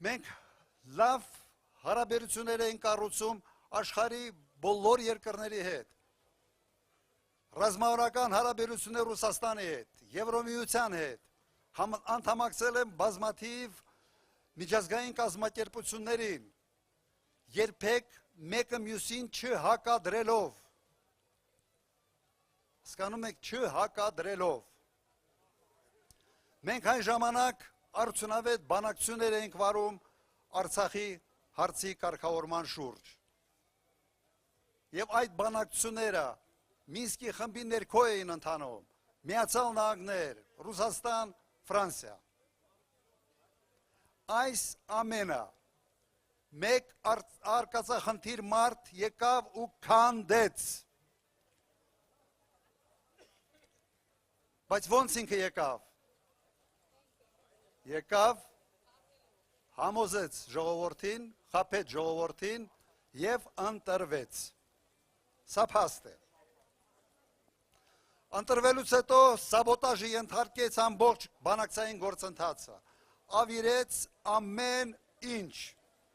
Մենք լավ հարաբերություններ ենք կառուցում աշխարհի բոլոր երկրների հետ։ Ռազմավարական հարաբերություններ Ռուսաստանի հետ, Եվրոմիության հետ, անդամակցել են բազմաթիվ միջազգային կազմակերպություններին, երբեք մեկը մյուսին չհակադրելով, հասկանում եք, չհակադրելով։ Մենք այն ժամանակ արդյունավետ բանակցություններ ենք վարում Արցախի հարցի կարգավորման շուրջ։ Եվ այդ բանակցությունները Մինսկի խմբի ներքո էին ընթանում, Միացյալ Նահանգներ, Ռուսաստան, Ֆրանսիա։ Այս ամենը մեկ արկածախնդիր մարդ եկավ ու քանդեց։ Բայց ոնց ինքը եկավ։ Եկավ, համոզեց ժողովրդին, խաբեց ժողովրդին և ընտրվեց։ Սա փաստ է։ Ընտրվելուց հետո սաբոտաժի ենթարկեց ամբողջ բանակցային գործընթացը, ավիրեց ամեն ինչ։